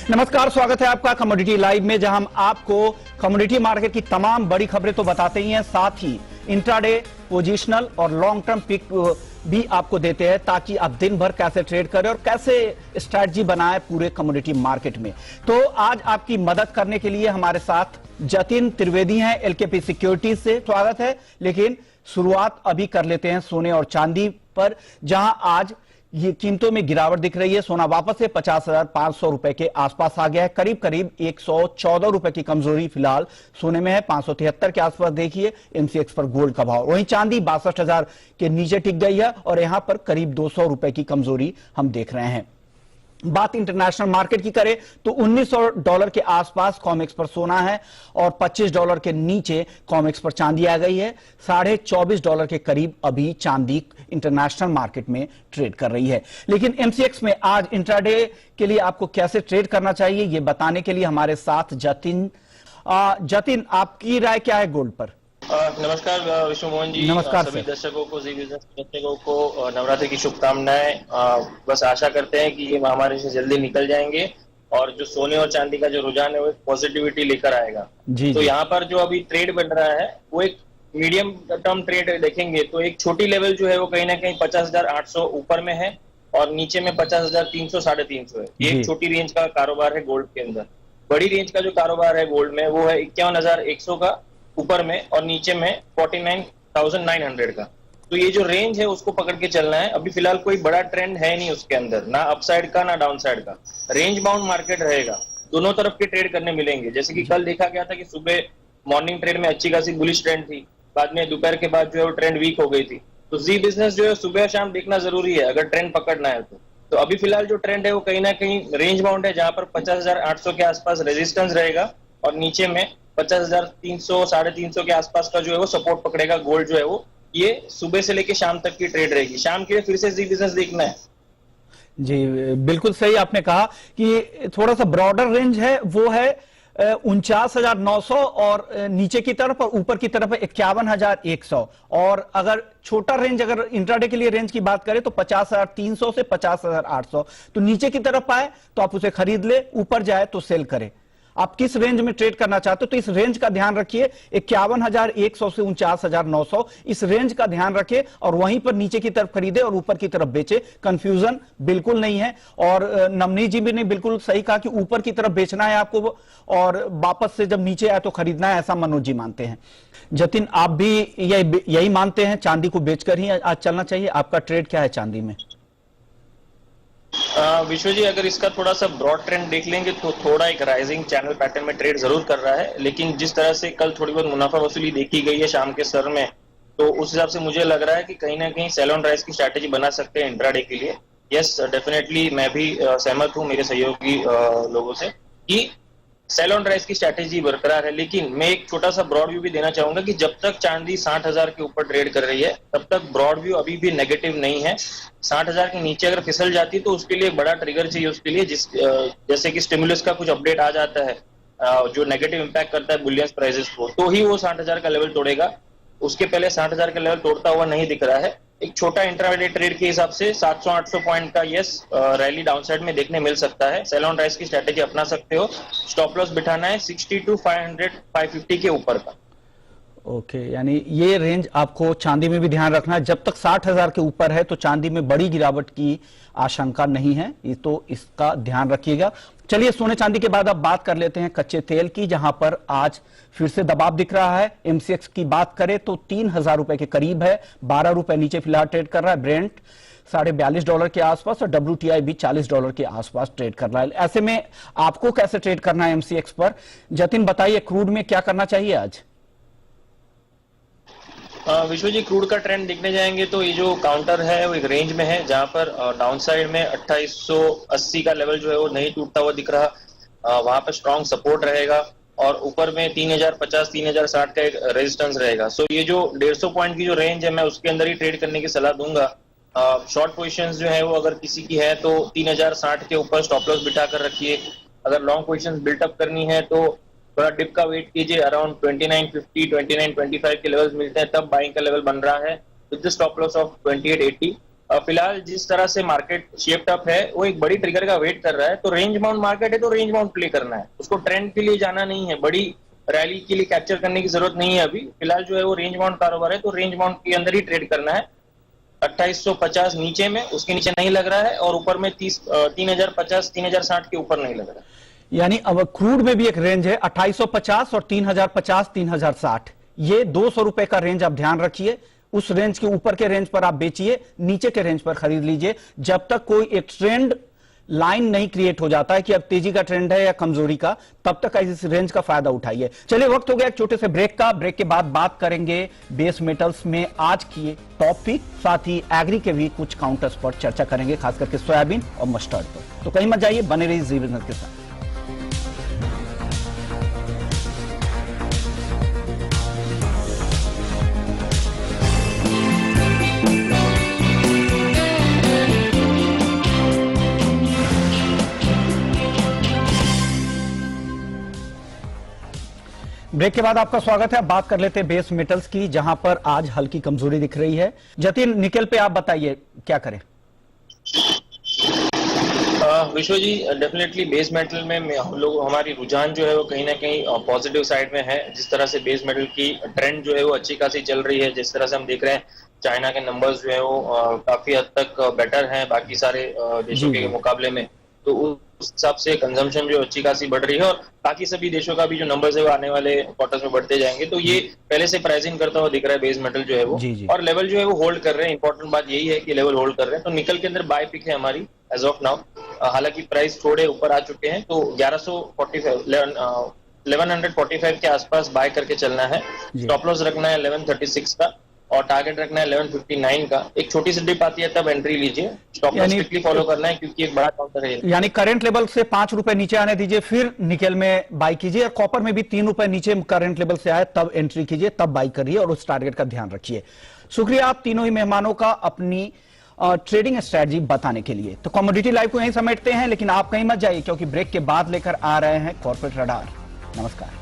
नमस्कार, स्वागत है आपका कमोडिटी लाइव में, जहां हम आपको कमोडिटी मार्केट की तमाम बड़ी खबरें तो बताते ही हैं, साथ ही इंट्राडे, पोजिशनल और लॉन्ग टर्म पिक भी आपको देते हैं ताकि आप दिन भर कैसे ट्रेड करें और कैसे स्ट्रैटेजी बनाए पूरे कमोडिटी मार्केट में। तो आज आपकी मदद करने के लिए हमारे साथ जतिन त्रिवेदी हैं एलकेपी सिक्योरिटीज से। स्वागत है। लेकिन शुरुआत अभी कर लेते हैं सोने और चांदी पर, जहां आज ये कीमतों में गिरावट दिख रही है। सोना वापस से 50,500 रुपए के आसपास आ गया है। करीब करीब 114 रुपए की कमजोरी फिलहाल सोने में है। 573 के आसपास देखिए एमसीएक्स पर गोल्ड का भाव। वहीं चांदी 62,000 के नीचे टिक गई है और यहां पर करीब 200 रुपए की कमजोरी हम देख रहे हैं। बात इंटरनेशनल मार्केट की करें तो $1900 के आसपास कॉमेक्स पर सोना है और $25 के नीचे कॉमेक्स पर चांदी आ गई है। $24.5 के करीब अभी चांदी इंटरनेशनल मार्केट में ट्रेड कर रही है। लेकिन एमसीएक्स में आज इंट्राडे के लिए आपको कैसे ट्रेड करना चाहिए, ये बताने के लिए हमारे साथ जतिन। आपकी राय क्या है गोल्ड पर? नमस्कार विष्णु मोहन जी। नमस्कार सभी सर। दर्शकों को, जी बिजनेस दर्शकों को नवरात्रि की शुभकामनाएं। बस आशा करते हैं कि ये महामारी से जल्दी निकल जाएंगे और जो सोने और चांदी का जो रुझान है वो एक पॉजिटिविटी लेकर आएगा। तो यहाँ पर जो अभी ट्रेड बन रहा है वो एक मीडियम टर्म ट्रेड देखेंगे तो एक छोटी लेवल जो है वो कहीं ना कहीं 50,800 ऊपर में है और नीचे में 50,300 350 है। ये एक छोटी रेंज का कारोबार है गोल्ड के अंदर। बड़ी रेंज का जो कारोबार है गोल्ड में वो है 51,100 का ऊपर में और नीचे में 49,900 का। तो ये जो रेंज है उसको पकड़ के चलना है। अभी फिलहाल कोई बड़ा ट्रेंड है नहीं उसके अंदर, ना अपसाइड का ना डाउन साइड का। रेंज बाउंड मार्केट रहेगा, दोनों तरफ के ट्रेड करने मिलेंगे। जैसे कि कल देखा गया था कि सुबह मॉर्निंग ट्रेड में अच्छी खासी बुलिश ट्रेंड थी, बाद में दोपहर के बाद जो है वो ट्रेंड वीक हो गई थी। तो जी बिजनेस जो है सुबह शाम देखना जरूरी है अगर ट्रेंड पकड़ना है तो अभी फिलहाल जो ट्रेंड है वो कहीं ना कहीं रेंज बाउंड है, जहां पर 50,800 के आसपास रेजिस्टेंस रहेगा और नीचे में 50,300 350 के आसपास का जो है वो सपोर्ट पकड़ेगा। गोल्ड जो है वो ये सुबह से लेके शाम तक की ट्रेड रहेगी। शाम के लिए फिर से जी बिजनेस देखना है। जी बिल्कुल सही आपने कहा कि थोड़ा सा ब्रॉडर रेंज है, वो है 49,900 और नीचे की तरफ और ऊपर की तरफ है 51,100। और अगर छोटा रेंज अगर इंट्राडे के लिए रेंज की बात करें तो 50,300 से 50,800। तो नीचे की तरफ आए तो आप उसे खरीद ले, ऊपर जाए तो सेल करें। आप किस रेंज में ट्रेड करना चाहते हो तो इस रेंज का ध्यान रखिए। 51,100 से 49,900 इस रेंज का ध्यान रखिए और वहीं पर नीचे की तरफ खरीदे और ऊपर की तरफ बेचे। कंफ्यूजन बिल्कुल नहीं है। और नवनीत जी भी ने बिल्कुल सही कहा कि ऊपर की तरफ बेचना है आपको और वापस से जब नीचे आए तो खरीदना है, ऐसा मनोज जी मानते हैं। जतिन, आप भी यही मानते हैं, चांदी को बेचकर ही आज चलना चाहिए? आपका ट्रेड क्या है चांदी में? विश्व जी, अगर इसका थोड़ा सा ब्रॉड ट्रेंड देख लेंगे तो थोड़ा एक राइजिंग चैनल पैटर्न में ट्रेड जरूर कर रहा है। लेकिन जिस तरह से कल थोड़ी बहुत मुनाफा वसूली देखी गई है शाम के सर में, तो उस हिसाब से मुझे लग रहा है कि कहीं ना कहीं सेल ऑन राइज की स्ट्रैटेजी बना सकते हैं इंट्राडे के लिए। यस डेफिनेटली, मैं भी सहमत हूं मेरे सहयोगी लोगों से कि सेल ऑन राइज की स्ट्रैटेजी बरकरार है। लेकिन मैं एक छोटा सा ब्रॉड व्यू भी देना चाहूंगा कि जब तक चांदी 60,000 के ऊपर ट्रेड कर रही है तब तक ब्रॉड व्यू अभी भी नेगेटिव नहीं है। 60,000 के नीचे अगर फिसल जाती तो उसके लिए बड़ा ट्रिगर चाहिए उसके लिए, जैसे कि स्टिमुलस का कुछ अपडेट आ जाता है जो नेगेटिव इंपैक्ट करता है बुलियन प्राइसेस को, तो ही वो 60,000 का लेवल तोड़ेगा। उसके पहले 60,000 का लेवल तोड़ता हुआ नहीं दिख रहा है। एक छोटा इंट्राडे ट्रेड के हिसाब से 700-800 पॉइंट का रैली डाउनसाइड में देखने मिल सकता है। सेल ऑन राइज की स्ट्रैटेजी अपना सकते हो। स्टॉप लॉस बिठाना है 62,500-550 के ऊपर का। ओके, यानी ये रेंज आपको चांदी में भी ध्यान रखना है। जब तक 60,000 के ऊपर है तो चांदी में बड़ी गिरावट की आशंका नहीं है, ये तो इसका ध्यान रखिएगा। चलिए, सोने चांदी के बाद अब बात कर लेते हैं कच्चे तेल की, जहां पर आज फिर से दबाव दिख रहा है। एमसीएक्स की बात करें तो 3,000 रुपए के करीब है, 12 रुपए नीचे फिलहाल ट्रेड कर रहा है। ब्रेंट $42.5 के आसपास और WTI भी $40 के आसपास ट्रेड कर रहा है। ऐसे में आपको कैसे ट्रेड करना है एमसीएक्स पर? जतिन बताइए, क्रूड में क्या करना चाहिए आज? विश्व जी, क्रूड का ट्रेंड देखने जाएंगे तो ये जो काउंटर है वो एक रेंज में है, जहां पर डाउन साइड में 2880 का लेवल जो है वो नहीं टूटता हुआ दिख रहा। वहां पर स्ट्रॉन्ग सपोर्ट रहेगा और ऊपर में 3,050 3,060 का एक रेजिस्टेंस रहेगा। सो ये जो 150 पॉइंट की जो रेंज है मैं उसके अंदर ही ट्रेड करने की सलाह दूंगा। शॉर्ट पोजीशंस जो है वो अगर किसी की है तो 3,060 के ऊपर स्टॉप लॉस बिठा कर रखिए। अगर लॉन्ग पोजीशंस बिल्टअप करनी है तो थोड़ा डिप का वेट कीजिए, अराउंड 2950 2925 के लेवल्स मिलते हैं तब बाइंग का लेवल बन रहा है with the stop loss of 2880। फिलहाल जिस तरह से मार्केट शेप्ड अप है वो एक बड़ी ट्रिगर का वेट कर रहा है। तो रेंज बाउंड मार्केट है तो रेंज बाउंड प्ले करना है, उसको ट्रेंड के लिए जाना नहीं है, बड़ी रैली के लिए कैप्चर करने की जरूरत नहीं है। अभी फिलहाल जो है वो रेंज बाउंड कारोबार है, तो रेंज बाउंड के अंदर ही ट्रेड करना है। 2850 नीचे में, उसके नीचे नहीं लग रहा है, और ऊपर में 3050 3060 के ऊपर नहीं लग रहा है। यानी अब क्रूड में भी एक रेंज है 2850 और 3050 3060, ये 200 रुपए का रेंज आप ध्यान रखिए। उस रेंज के ऊपर के रेंज पर आप बेचिए, नीचे के रेंज पर खरीद लीजिए, जब तक कोई एक ट्रेंड लाइन नहीं क्रिएट हो जाता है कि अब तेजी का ट्रेंड है या कमजोरी का, तब तक इस रेंज का फायदा उठाइए। चलिए वक्त हो गया एक छोटे से ब्रेक का। ब्रेक के बाद बात करेंगे बेस मेटल्स में आज की टॉप पिक, साथ ही एग्री के भी कुछ काउंटर्स पर चर्चा करेंगे, खास करके सोयाबीन और मस्टर्ड पर। तो कहीं मत जाइए, बने रहिए जी बिजनेस के साथ। ब्रेक के बाद आपका स्वागत है। बात कर लेते हैं बेस मेटल्स की, जहां पर आज हल्की कमजोरी दिख रही है। जतिन, निकल पे आप बताइए क्या करें? विश्व जी, डेफिनेटली बेस मेटल में हम लोग, हमारी रुझान जो है वो कहीं ना कहीं पॉजिटिव साइड में है। जिस तरह से बेस मेटल की ट्रेंड जो है वो अच्छी खासी चल रही है, जिस तरह से हम देख रहे हैं चाइना के नंबर्स जो है वो काफी हद तक बेटर हैं बाकी सारे देशों के मुकाबले में, तो उस हिसाब से कंजम्पशन जो अच्छी खासी बढ़ रही है, और बाकी सभी देशों का भी जो नंबर्स है वो आने वाले क्वार्टर्स में बढ़ते जाएंगे। तो ये पहले से प्राइसिंग करता हुआ दिख रहा है बेस मेटल जो है वो, और लेवल जो है वो होल्ड कर रहे हैं। इंपॉर्टेंट बात यही है कि लेवल होल्ड कर रहे हैं। तो निकल के अंदर बाय पिक है हमारी एज ऑफ नाउ। हालांकि प्राइस थोड़े ऊपर आ चुके हैं, तो 1145 के आसपास बाय करके चलना है। स्टॉप लॉस रखना है 1136 का, और टारगेट रखना है 1159 का। एक छोटी सी डिप आती है तब एंट्री लीजिए, स्टॉप लॉस स्ट्रिक्टली फॉलो करना है क्योंकि एक बड़ा काउंटर है। यानी करंट लेवल से 5 रुपए नीचे आने दीजिए, फिर निकेल में बाई कीजिए, और कॉपर में भी 3 रुपए नीचे करंट लेवल से आए तब एंट्री कीजिए, तब बाई करिए, और उस टारगेट का ध्यान रखिए। शुक्रिया आप तीनों ही मेहमानों का अपनी ट्रेडिंग स्ट्रेटजी बताने के लिए। तो कमोडिटी लाइव को यहीं समेटते हैं, लेकिन आप कहीं मत जाइए क्योंकि ब्रेक के बाद लेकर आ रहे हैं कॉर्पोरेट रडार। नमस्कार।